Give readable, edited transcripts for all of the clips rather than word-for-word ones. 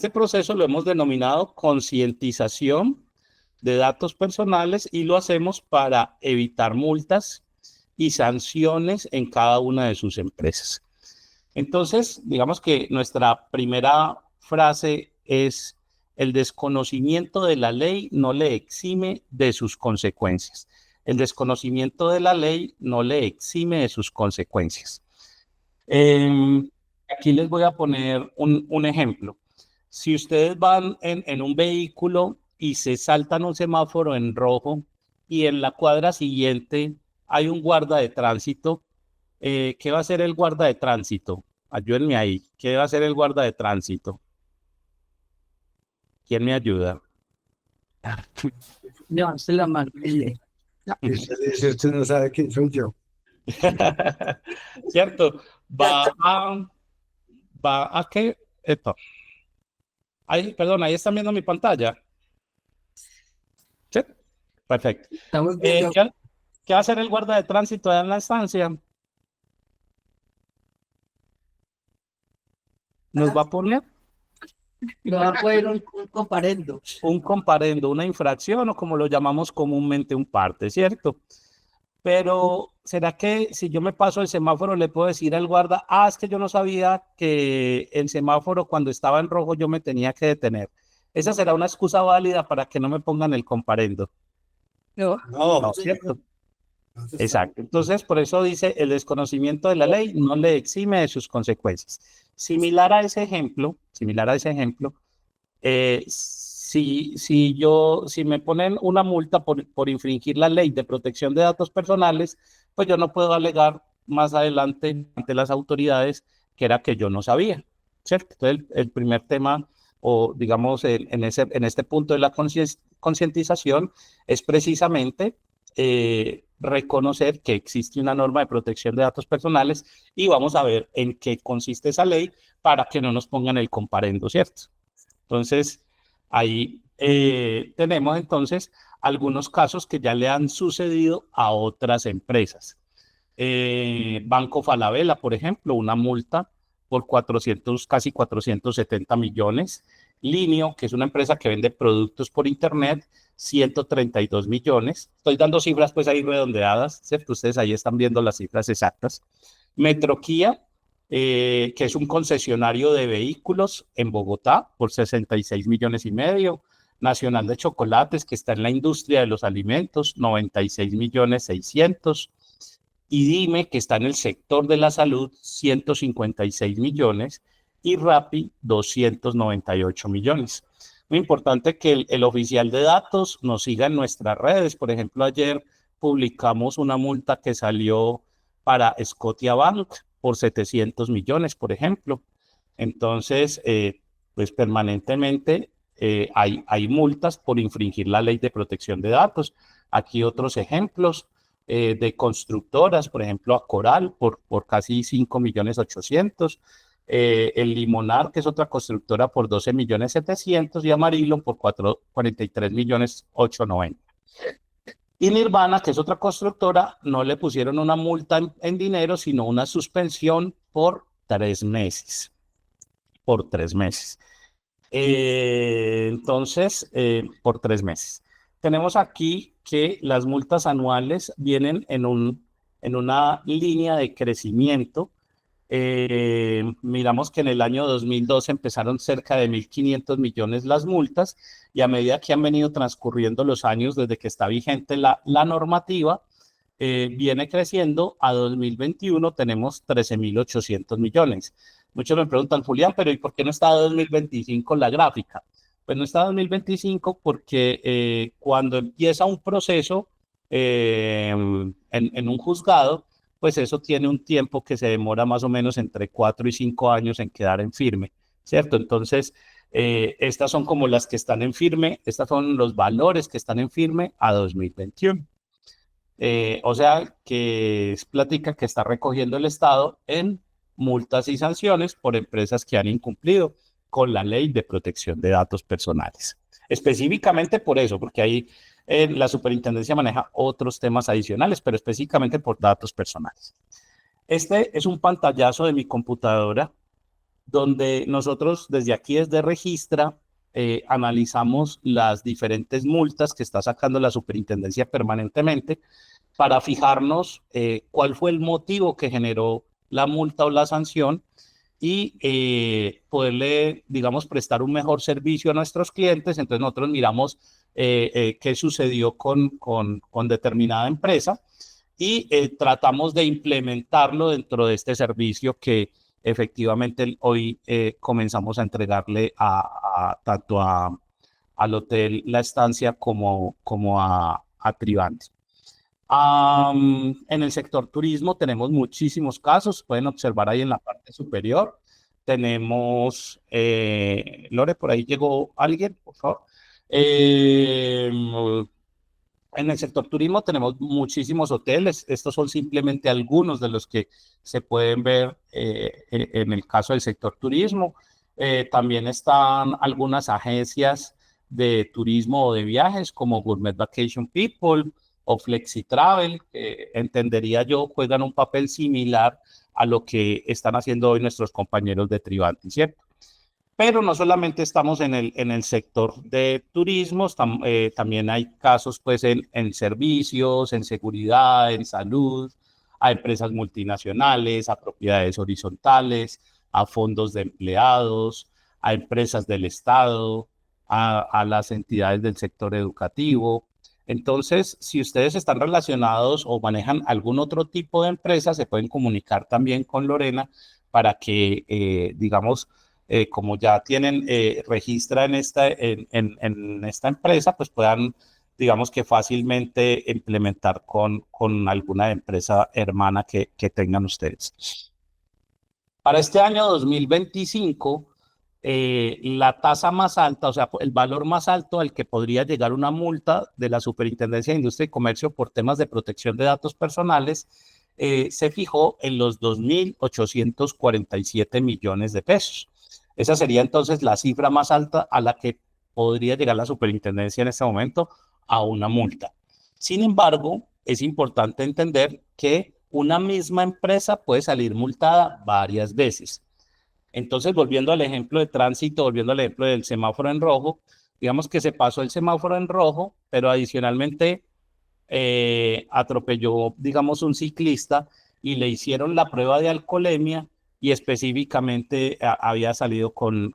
Este proceso lo hemos denominado concientización de datos personales y lo hacemos para evitar multas y sanciones en cada una de sus empresas. Entonces, digamos que nuestra primera frase es: el desconocimiento de la ley no le exime de sus consecuencias. El desconocimiento de la ley no le exime de sus consecuencias. Aquí les voy a poner un ejemplo. Si ustedes van en un vehículo y se saltan un semáforo en rojo y en la cuadra siguiente hay un guarda de tránsito, ¿qué va a hacer el guarda de tránsito? Ayúdenme ahí. ¿Qué va a hacer el guarda de tránsito? ¿Quién me ayuda? No, se la mano. Usted no sabe quién soy yo. ¿Cierto? Va a qué. Esto. Ahí, perdón, ahí están viendo mi pantalla. ¿Sí? Perfecto. Estamos viendo. ¿Qué va a hacer el guarda de tránsito allá en la estancia? Nos va a poner No va a poner un comparendo. un comparendo, una infracción o como lo llamamos comúnmente un parte, ¿cierto? Pero ¿será que si yo me paso el semáforo le puedo decir al guarda, es que yo no sabía que el semáforo cuando estaba en rojo yo me tenía que detener? Esa será una excusa válida para que no me pongan el comparendo. No. No, ¿cierto? Exacto. Entonces, por eso dice, el desconocimiento de la ley no le exime de sus consecuencias. Similar a ese ejemplo, si me ponen una multa por infringir la ley de protección de datos personales, pues yo no puedo alegar más adelante ante las autoridades que era que yo no sabía, ¿cierto? Entonces, el primer tema, o digamos, en este punto de la concientización, es precisamente reconocer que existe una norma de protección de datos personales y vamos a ver en qué consiste esa ley para que no nos pongan el comparendo, ¿cierto? Entonces, ahí tenemos entonces algunos casos que ya le han sucedido a otras empresas. Banco Falabella, por ejemplo, una multa por casi 470 millones. Linio, que es una empresa que vende productos por internet, 132 millones. Estoy dando cifras pues ahí redondeadas, ¿cierto? Ustedes ahí están viendo las cifras exactas. Metroquía, que es un concesionario de vehículos en Bogotá por 66 millones y medio. Nacional de Chocolates, que está en la industria de los alimentos, 96 millones 600. Y Dime, que está en el sector de la salud, 156 millones. Y Rappi, 298 millones. Muy importante que el oficial de datos nos siga en nuestras redes. Por ejemplo, ayer publicamos una multa que salió para Scotiabank por 700 millones, por ejemplo. Entonces, pues permanentemente hay multas por infringir la ley de protección de datos. Aquí otros ejemplos de constructoras, por ejemplo, a Coral por casi 5 millones 800. El Limonar, que es otra constructora, por 12 millones 700 y Amarillo por 43 millones 890. Y Nirvana, que es otra constructora, no le pusieron una multa en dinero, sino una suspensión por 3 meses. Por 3 meses. Por 3 meses. Tenemos aquí que las multas anuales vienen en una línea de crecimiento. Miramos que en el año 2012 empezaron cerca de 1.500 millones las multas y a medida que han venido transcurriendo los años desde que está vigente la normativa, viene creciendo. A 2021 tenemos 13.800 millones. Muchos me preguntan, Julián, pero ¿y por qué no está 2025 la gráfica? Pues no está 2025 porque cuando empieza un proceso en un juzgado, pues eso tiene un tiempo que se demora más o menos entre 4 y 5 años en quedar en firme, ¿cierto? Entonces, estas son como las que están en firme, estos son los valores que están en firme a 2021. O sea, que es plática que está recogiendo el Estado en multas y sanciones por empresas que han incumplido con la ley de protección de datos personales. Específicamente por eso, porque ahí la superintendencia maneja otros temas adicionales, pero específicamente por datos personales. Este es un pantallazo de mi computadora donde nosotros desde Registra analizamos las diferentes multas que está sacando la superintendencia permanentemente para fijarnos cuál fue el motivo que generó la multa o la sanción y poderle, digamos, prestar un mejor servicio a nuestros clientes. Entonces nosotros miramos qué sucedió con determinada empresa y tratamos de implementarlo dentro de este servicio que efectivamente hoy comenzamos a entregarle tanto al hotel La Estancia como a Trivanti. En el sector turismo tenemos muchísimos casos, pueden observar ahí en la parte superior. Tenemos, Lore, por ahí llegó alguien, por favor. En el sector turismo tenemos muchísimos hoteles. Estos son simplemente algunos de los que se pueden ver en el caso del sector turismo. También están algunas agencias de turismo o de viajes como Gourmet Vacation People o Flexi Travel, que entendería yo juegan un papel similar a lo que están haciendo hoy nuestros compañeros de Trivanti, ¿cierto? Pero no solamente estamos en el sector de turismo, también hay casos pues en servicios, en seguridad, en salud, a empresas multinacionales, a propiedades horizontales, a fondos de empleados, a empresas del Estado, a las entidades del sector educativo. Entonces, si ustedes están relacionados o manejan algún otro tipo de empresa, se pueden comunicar también con Lorena para que, digamos, como ya tienen registra en esta empresa, pues puedan, digamos que fácilmente implementar con alguna empresa hermana que tengan ustedes. Para este año 2025, la tasa más alta, o sea, el valor más alto al que podría llegar una multa de la Superintendencia de Industria y Comercio por temas de protección de datos personales, se fijó en los 2.847 millones de pesos. Esa sería entonces la cifra más alta a la que podría llegar la superintendencia en este momento a una multa. Sin embargo, es importante entender que una misma empresa puede salir multada varias veces. Entonces, volviendo al ejemplo de tránsito, volviendo al ejemplo del semáforo en rojo, digamos que se pasó el semáforo en rojo, pero adicionalmente atropelló, digamos, un ciclista y le hicieron la prueba de alcoholemia y específicamente había salido con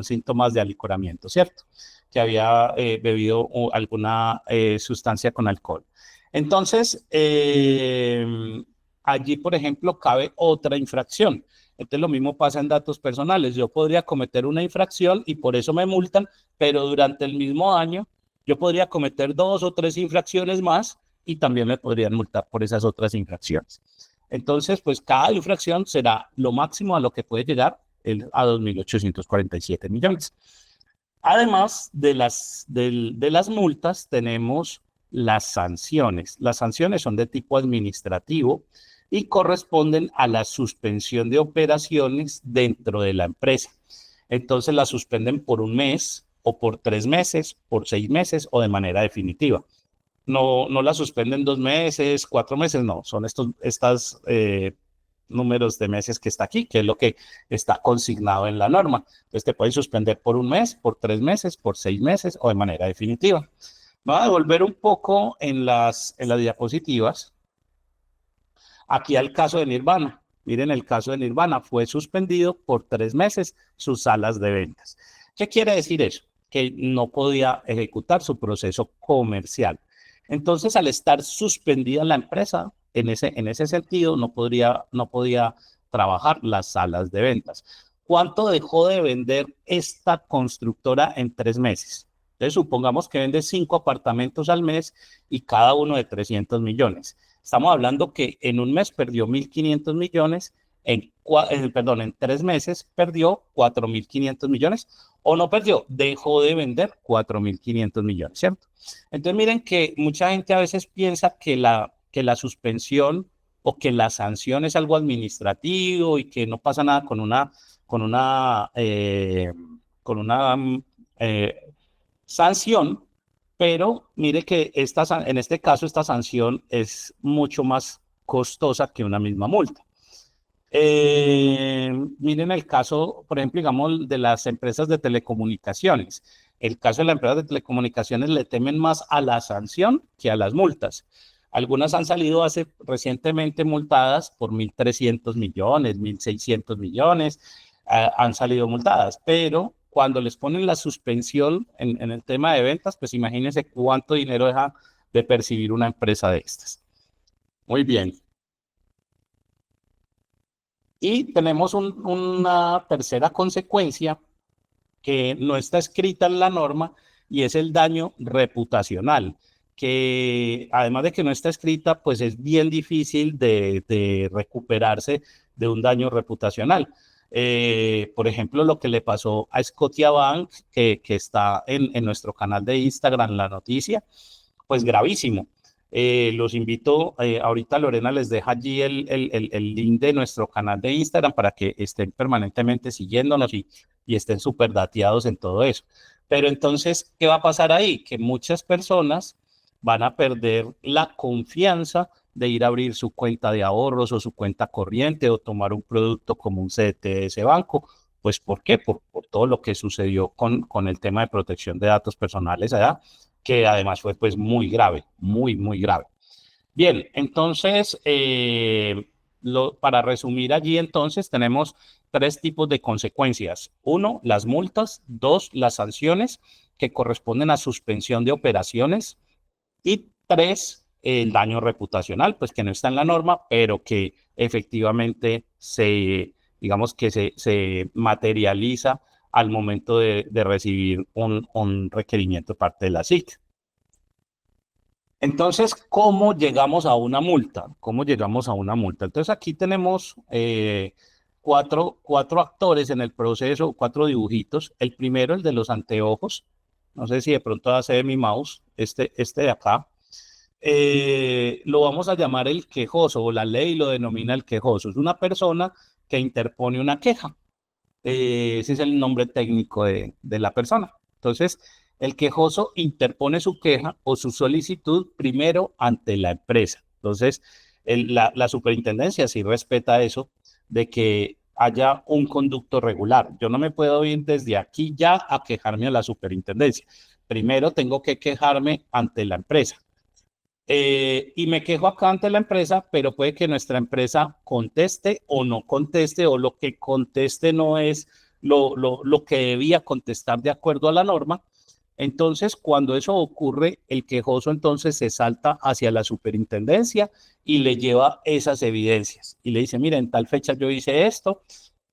síntomas de alicoramiento, ¿cierto? Que había bebido alguna sustancia con alcohol. Entonces, allí, por ejemplo, cabe otra infracción. Entonces, lo mismo pasa en datos personales. Yo podría cometer una infracción y por eso me multan, pero durante el mismo año yo podría cometer 2 o 3 infracciones más y también me podrían multar por esas otras infracciones. Entonces, pues cada infracción será lo máximo a lo que puede llegar a 2.847 millones. Además de las multas, tenemos las sanciones. Las sanciones son de tipo administrativo y corresponden a la suspensión de operaciones dentro de la empresa. Entonces, las suspenden por un mes o por 3 meses, por 6 meses o de manera definitiva. No la suspenden 2 meses, 4 meses, no, son estos números de meses que está aquí, que es lo que está consignado en la norma. Entonces te pueden suspender por un mes, por 3 meses, por 6 meses o de manera definitiva. Voy a devolver un poco en las diapositivas. Aquí al caso de Nirvana. Miren el caso de Nirvana, fue suspendido por 3 meses sus salas de ventas. ¿Qué quiere decir eso? Que no podía ejecutar su proceso comercial. Entonces, al estar suspendida la empresa, en ese sentido, no podía trabajar las salas de ventas. ¿Cuánto dejó de vender esta constructora en 3 meses? Entonces, supongamos que vende 5 apartamentos al mes y cada uno de 300 millones. Estamos hablando que en un mes perdió 1.500 millones, en 3 meses perdió 4.500 millones, o no perdió, dejó de vender 4.500 millones, ¿cierto? Entonces miren que mucha gente a veces piensa que la suspensión o que la sanción es algo administrativo y que no pasa nada con una sanción, pero mire que en este caso esta sanción es mucho más costosa que una misma multa. Miren el caso, por ejemplo, digamos, de las empresas de telecomunicaciones. El caso de las empresas de telecomunicaciones le temen más a la sanción que a las multas. Algunas han salido recientemente multadas por 1.300 millones, 1.600 millones, han salido multadas, pero cuando les ponen la suspensión en el tema de ventas, pues imagínense cuánto dinero deja de percibir una empresa de estas. Muy bien. Y tenemos una tercera consecuencia que no está escrita en la norma y es el daño reputacional, que además de que no está escrita, pues es bien difícil de recuperarse de un daño reputacional. Por ejemplo, lo que le pasó a Scotiabank, que está en nuestro canal de Instagram, la noticia, pues gravísimo. Los invito, ahorita Lorena les deja allí el link de nuestro canal de Instagram para que estén permanentemente siguiéndonos y estén súper dateados en todo eso. Pero entonces, ¿qué va a pasar ahí? Que muchas personas van a perder la confianza de ir a abrir su cuenta de ahorros o su cuenta corriente o tomar un producto como un CDT de ese banco. Pues, ¿por qué? Por todo lo que sucedió con el tema de protección de datos personales allá, que además fue pues muy grave, muy, muy grave. Bien, entonces, para resumir allí, entonces tenemos tres tipos de consecuencias. Uno, las multas. Dos, las sanciones que corresponden a suspensión de operaciones. Y tres, el daño reputacional, pues que no está en la norma, pero que efectivamente digamos que se materializa al momento de recibir un requerimiento de parte de la SIC. Entonces, ¿cómo llegamos a una multa? ¿Cómo llegamos a una multa? Entonces, aquí tenemos cuatro actores en el proceso, cuatro dibujitos. El primero, el de los anteojos. No sé si de pronto hace de mi mouse, este de acá. Lo vamos a llamar el quejoso, o la ley lo denomina el quejoso. Es una persona que interpone una queja. Ese es el nombre técnico de la persona. Entonces, el quejoso interpone su queja o su solicitud primero ante la empresa. Entonces, la superintendencia sí respeta eso de que haya un conducto regular. Yo no me puedo ir desde aquí ya a quejarme a la superintendencia. Primero tengo que quejarme ante la empresa. Y me quejo acá ante la empresa, pero puede que nuestra empresa conteste o no conteste, o lo que conteste no es lo que debía contestar de acuerdo a la norma. Entonces, cuando eso ocurre, el quejoso entonces se salta hacia la superintendencia y le lleva esas evidencias y le dice, mira, en tal fecha yo hice esto,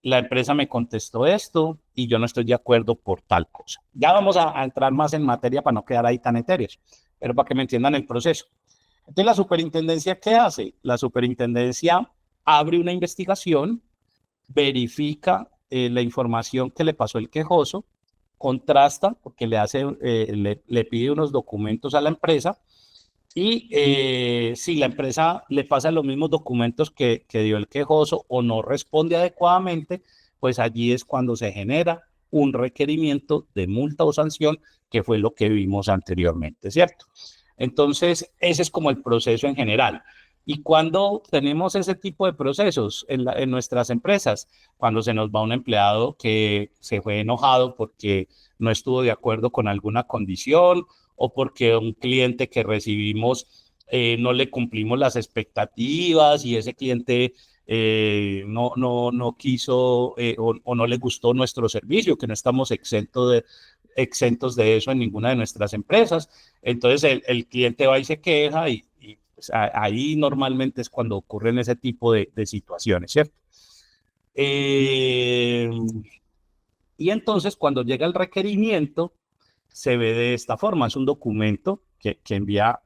la empresa me contestó esto y yo no estoy de acuerdo por tal cosa. Ya vamos a entrar más en materia para no quedar ahí tan etéreos, pero para que me entiendan el proceso. Entonces, ¿la superintendencia qué hace? La superintendencia abre una investigación, verifica la información que le pasó el quejoso, contrasta, porque le pide unos documentos a la empresa, y si la empresa le pasa los mismos documentos que dio el quejoso o no responde adecuadamente, pues allí es cuando se genera un requerimiento de multa o sanción, que fue lo que vimos anteriormente, ¿cierto? Entonces, ese es como el proceso en general. Y cuando tenemos ese tipo de procesos en nuestras empresas, cuando se nos va un empleado que se fue enojado porque no estuvo de acuerdo con alguna condición, o porque un cliente que recibimos no le cumplimos las expectativas y ese cliente no quiso o no le gustó nuestro servicio, que no estamos exentos de eso en ninguna de nuestras empresas. Entonces el cliente va y se queja y pues, ahí normalmente es cuando ocurren ese tipo de situaciones, ¿cierto? Y entonces cuando llega el requerimiento, se ve de esta forma. Es un documento que envía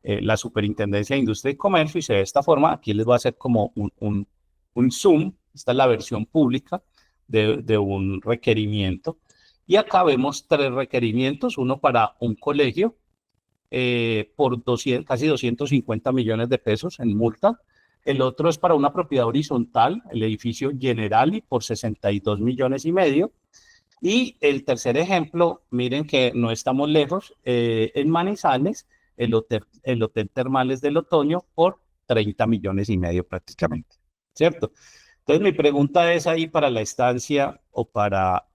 la Superintendencia de Industria y Comercio y se ve de esta forma. Aquí les voy a hacer como un zoom. Esta es la versión pública de un requerimiento. Y acá vemos tres requerimientos, uno para un colegio por casi 250 millones de pesos en multa. El otro es para una propiedad horizontal, el edificio Generali, por 62 millones y medio. Y el tercer ejemplo, miren que no estamos lejos, en Manizales, el hotel Termales del Otoño por 30 millones y medio prácticamente. ¿cierto? Entonces mi pregunta es ahí para la estancia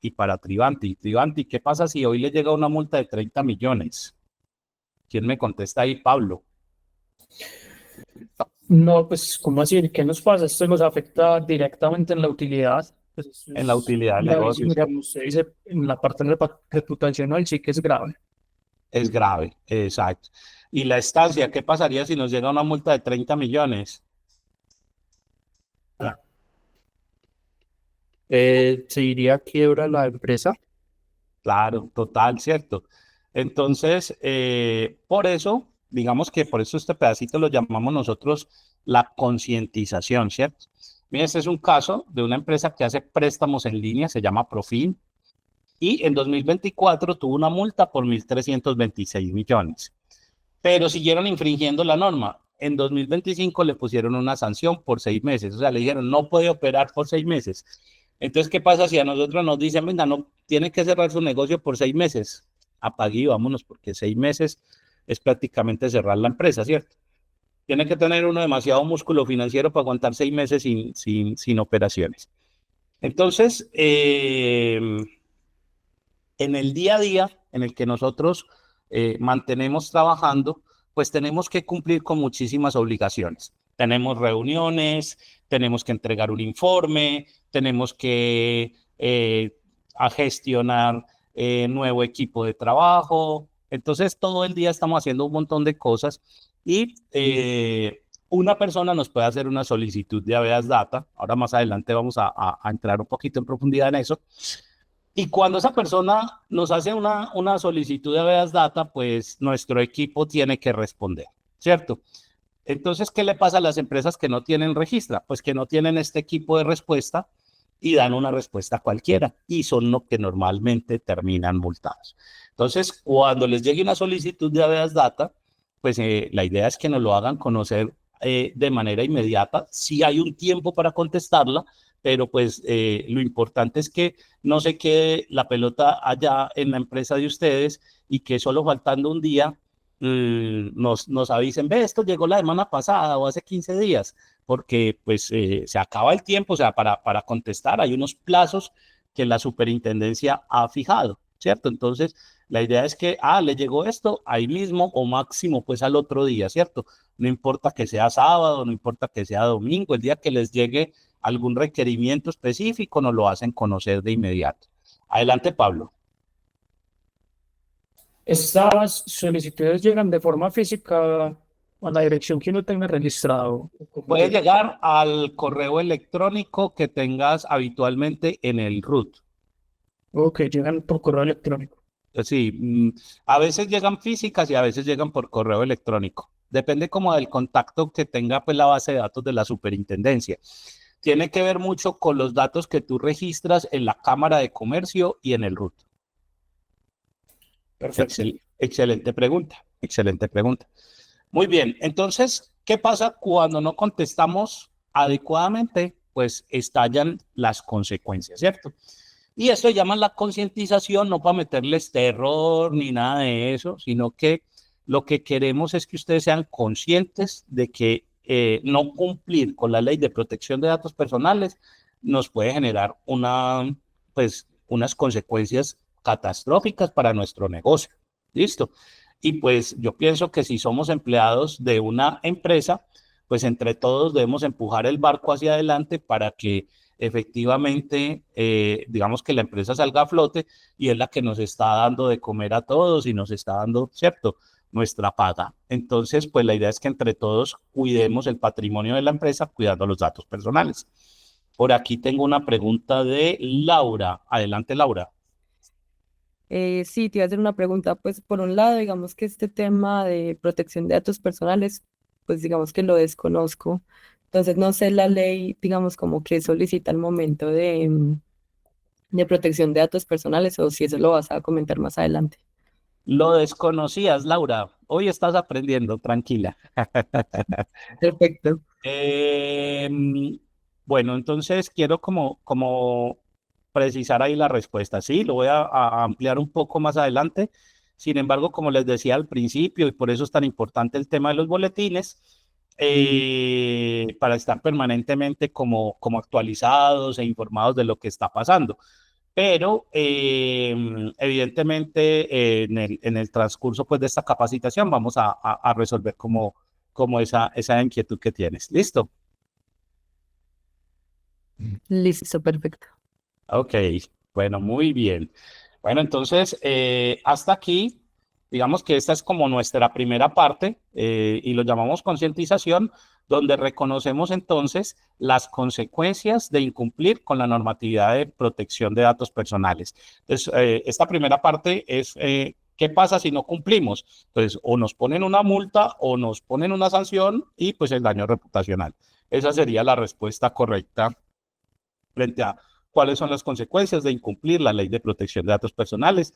y para Trivanti. Trivanti, ¿qué pasa si hoy le llega una multa de 30 millones? ¿Quién me contesta ahí? Pablo. No, pues, ¿cómo así? ¿Qué nos pasa? Esto nos afecta directamente en la utilidad. Pues eso En la es utilidad del negocio, gravísimo, ¿cierto? como usted dice, en la parte reputacional sí que es grave. Es grave, exacto. Y la estancia, ¿qué pasaría si nos llega una multa de 30 millones? Se iría a quiebra la empresa. Claro, total, cierto. Entonces, por eso, digamos que por eso este pedacito lo llamamos nosotros la concientización, ¿cierto? Mira, este es un caso de una empresa que hace préstamos en línea, se llama Profin, y en 2024 tuvo una multa por 1.326 millones, pero siguieron infringiendo la norma. En 2025 le pusieron una sanción por 6 meses, o sea, le dijeron no puede operar por 6 meses. Entonces, ¿qué pasa si a nosotros nos dicen, venga, no tiene que cerrar su negocio por 6 meses? Apague y vámonos, porque 6 meses es prácticamente cerrar la empresa, ¿cierto? Tiene que tener uno demasiado músculo financiero para aguantar 6 meses sin operaciones. Entonces, en el día a día en el que nosotros mantenemos trabajando, pues tenemos que cumplir con muchísimas obligaciones. Tenemos reuniones, tenemos que entregar un informe, tenemos que a gestionar nuevo equipo de trabajo. Entonces, todo el día estamos haciendo un montón de cosas y una persona nos puede hacer una solicitud de habeas data. Ahora más adelante vamos a entrar un poquito en profundidad en eso. Y cuando esa persona nos hace una solicitud de habeas data, pues nuestro equipo tiene que responder, ¿cierto? Entonces, ¿qué le pasa a las empresas que no tienen registro? Pues que no tienen este equipo de respuesta y dan una respuesta cualquiera y son los que normalmente terminan multados. Entonces, cuando les llegue una solicitud de habeas data, pues la idea es que nos lo hagan conocer de manera inmediata. Si hay un tiempo para contestarla, pero pues lo importante es que no se quede la pelota allá en la empresa de ustedes y que solo faltando un día nos avisen, ve, esto llegó la semana pasada o hace 15 días, porque pues se acaba el tiempo, o sea, para contestar hay unos plazos que la superintendencia ha fijado, ¿cierto? Entonces, la idea es que, le llegó esto ahí mismo o máximo pues al otro día, ¿cierto? No importa que sea sábado, no importa que sea domingo, el día que les llegue algún requerimiento específico nos lo hacen conocer de inmediato. Adelante, Pablo. Estas solicitudes llegan de forma física a la dirección que uno tenga registrado. Puede llegar al correo electrónico que tengas habitualmente en el root. O que llegan por correo electrónico. Sí, a veces llegan físicas y a veces llegan por correo electrónico. Depende como del contacto que tenga pues la base de datos de la superintendencia. Tiene que ver mucho con los datos que tú registras en la Cámara de Comercio y en el RUT. Perfecto. Excelente pregunta, excelente pregunta. Muy bien, entonces, ¿qué pasa cuando no contestamos adecuadamente? Pues estallan las consecuencias, ¿cierto? Y esto llaman la concientización, no para meterles terror ni nada de eso, sino que lo que queremos es que ustedes sean conscientes de que no cumplir con la ley de protección de datos personales nos puede generar pues, unas consecuencias catastróficas para nuestro negocio. ¿Listo? Y pues yo pienso que si somos empleados de una empresa, pues entre todos debemos empujar el barco hacia adelante para que efectivamente, digamos que la empresa salga a flote y es la que nos está dando de comer a todos y nos está dando, ¿cierto?, nuestra paga. Entonces, pues la idea es que entre todos cuidemos el patrimonio de la empresa, cuidando los datos personales. Por aquí tengo una pregunta de Laura. Adelante, Laura. Sí, te iba a hacer una pregunta. Pues por un lado, digamos que este tema de protección de datos personales, pues digamos que lo desconozco. Entonces no sé la ley, digamos, como que solicita el momento de protección de datos personales o si eso lo vas a comentar más adelante. Lo desconocías, Laura. Hoy estás aprendiendo, tranquila. Perfecto. Bueno, entonces quiero como precisar ahí la respuesta. Sí, lo voy a ampliar un poco más adelante. Sin embargo, como les decía al principio, y por eso es tan importante el tema de los boletines, para estar permanentemente como actualizados e informados de lo que está pasando. Pero evidentemente en el transcurso pues, de esta capacitación vamos a resolver como esa inquietud que tienes. ¿Listo? Listo, perfecto. Ok, bueno, muy bien. Bueno, entonces, hasta aquí, digamos que esta es como nuestra primera parte y lo llamamos concientización, donde reconocemos entonces las consecuencias de incumplir con la normatividad de protección de datos personales. Entonces, esta primera parte es, ¿qué pasa si no cumplimos? Entonces, o nos ponen una multa o nos ponen una sanción y pues el daño reputacional. Esa sería la respuesta correcta frente a cuáles son las consecuencias de incumplir la ley de protección de datos personales.